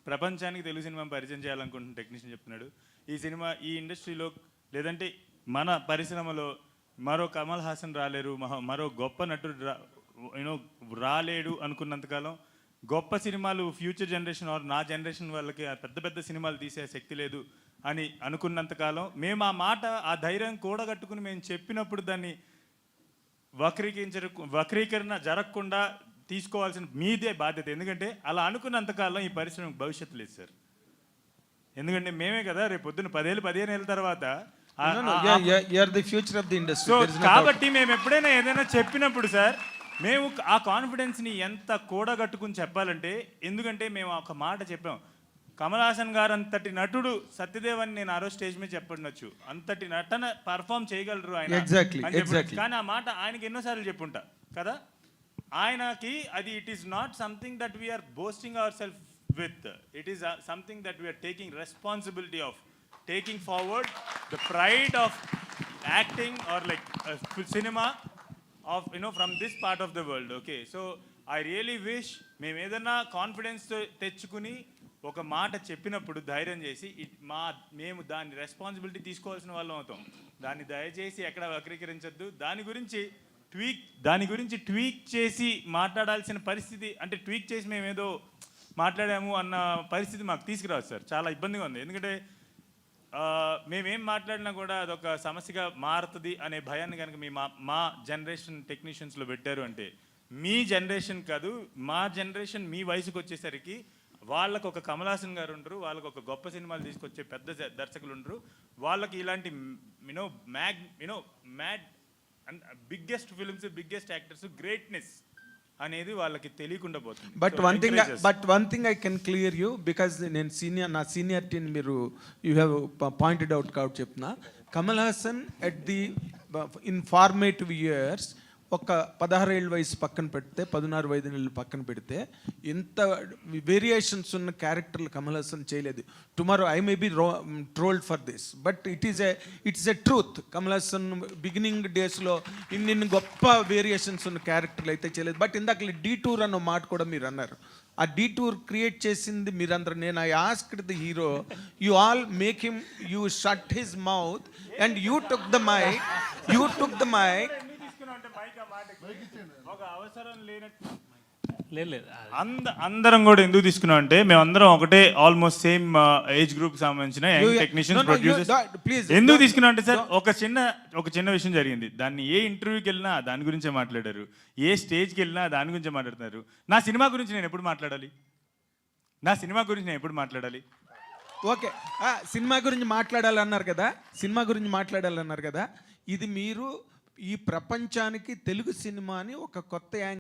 ప్రపంచానికి తెలుగు సినిమా పరిచయం చేయాలనుకుంటున్న టెక్నీషియన్ చెప్తున్నాడు. ఈ సినిమా ఈ ఇండస్ట్రీలో లేదంటే మన పరిశ్రమలో మరో కమల్ హాసన్ రాలేరు, మరో గొప్ప నటుడు రాలేడు అనుకున్నంతకాలం గొప్ప సినిమాలు ఫ్యూచర్ జనరేషన్ ఆర్ నా జనరేషన్ వాళ్ళకి పెద్ద పెద్ద సినిమాలు తీసే శక్తి లేదు అని అనుకున్నంతకాలం మేము ఆ మాట ఆ ధైర్యం కూడగట్టుకుని మేము చెప్పినప్పుడు దాన్ని వక్రీకరణ జరగకుండా తీసుకోవాల్సిన మీదే బాధ్యత. ఎందుకంటే అలా అనుకున్నంతకాలం ఈ పరిశ్రమకు భవిష్యత్తు లేదు సార్. ఎందుకంటే మేమే కదా రేపు పొద్దున్న 10-15 ఏళ్ళ తర్వాత కాబట్టి మేము ఎప్పుడైనా ఏదైనా చెప్పినప్పుడు సార్ మేము ఆ కాన్ఫిడెన్స్ని ఎంత కూడగట్టుకుని చెప్పాలంటే, ఎందుకంటే మేము ఒక మాట చెప్పాం, కమల్ హాసన్ గారు అంతటి నటుడు సత్యదేవ్ అని నేను ఆ రోజు స్టేజ్ మీద చెప్పండొచ్చు, అంతటి నటన పర్ఫామ్ చేయగలరు ఆయన. కానీ ఆ మాట ఆయనకి ఎన్నోసార్లు చెప్పుంటా కదా. ఆయనకి అది it is not something that we are boasting our self with, it is something that we are taking responsibility of taking forward the pride of acting or like cinema of from this part of the world. Okay, so I really wish మేము ఏదైనా confidence తెచ్చుకుని ఒక మాట చెప్పినప్పుడు ధైర్యం చేసి మేము దాని రెస్పాన్సిబిలిటీ తీసుకోవాల్సిన వాళ్ళం అవుతాం. దాన్ని దయచేసి ఎక్కడ వక్రీకరించద్దు. దాని గురించి ట్వీక్ చేసి మాట్లాడాల్సిన పరిస్థితి, అంటే ట్వీక్ చేసి మేము ఏదో మాట్లాడాము అన్న పరిస్థితి మాకు తీసుకురావచ్చు సార్. చాలా ఇబ్బందిగా ఉంది. ఎందుకంటే మేమేం మాట్లాడినా కూడా అదొక సమస్యగా మారుతుంది అనే భయాన్ని కనుక మా జనరేషన్ టెక్నీషియన్స్లో పెట్టారు అంటే, మీ జనరేషన్ కాదు మా జనరేషన్ మీ వయసుకు వచ్చేసరికి వాళ్ళకు ఒక కమల్ హాసన్ గారు ఉండరు, వాళ్ళకు ఒక గొప్ప సినిమాలు తీసుకొచ్చే పెద్ద దర్శకులు ఉండరు, వాళ్ళకి ఇలాంటి mad and biggest films, biggest actors, greatness అనేది వాళ్ళకి తెలియకుండా పోతుంది. But one thing I can clear you, because నేను నా సీనియారిటీని మీరు యూ హ్యావ్ పాయింటెడ్ అవుట్ కాబట్టి చెప్తున్నా. Kamal Haasan at the in formative years ఒక 16 ఏళ్ళ వయసు పక్కన పెడితే, 16-15 ఏళ్ళు పక్కన పెడితే ఎంత వేరియేషన్స్ ఉన్న క్యారెక్టర్లు కమల్ హాసన్ చేయలేదు. Tomorrow I may be trolled for this, but it's a truth. Kamal Haasan beginning డేస్లో ఇన్ని గొప్ప వేరియేషన్స్ ఉన్న క్యారెక్టర్లు అయితే చేయలేదు. బట్ ఇందాక డీటూర్ అన్న మాట కూడా మీరు అన్నారు. ఆ డీటూర్ క్రియేట్ చేసింది మీరందరూ. నేను I asked the hero, you all make him, you shut his mouth and you took the mic. అందరం కూడా ఎందుకు తీసుకున్నాం అంటే, మేమందరం ఒకటే ఆల్మోస్ట్ సేమ్ ఏజ్ గ్రూప్ సంబంధించిన టెక్నీషియన్స్, ప్రొడ్యూసర్స్. ఎందుకు తీసుకున్నాం అంటే సార్, ఒక చిన్న విషయం జరిగింది. దాన్ని ఏ ఇంటర్వ్యూకి వెళ్ళినా దాని గురించే మాట్లాడారు, ఏ స్టేజ్కి వెళ్ళినా దాని గురించే మాట్లాడుతున్నారు. నా సినిమా గురించి నేను ఎప్పుడు మాట్లాడాలి? ఓకే, సినిమా గురించి మాట్లాడాలన్నారు కదా. ఇది మీరు ఈ ప్రపంచానికి తెలుగు సినిమాని ఒక కొత్త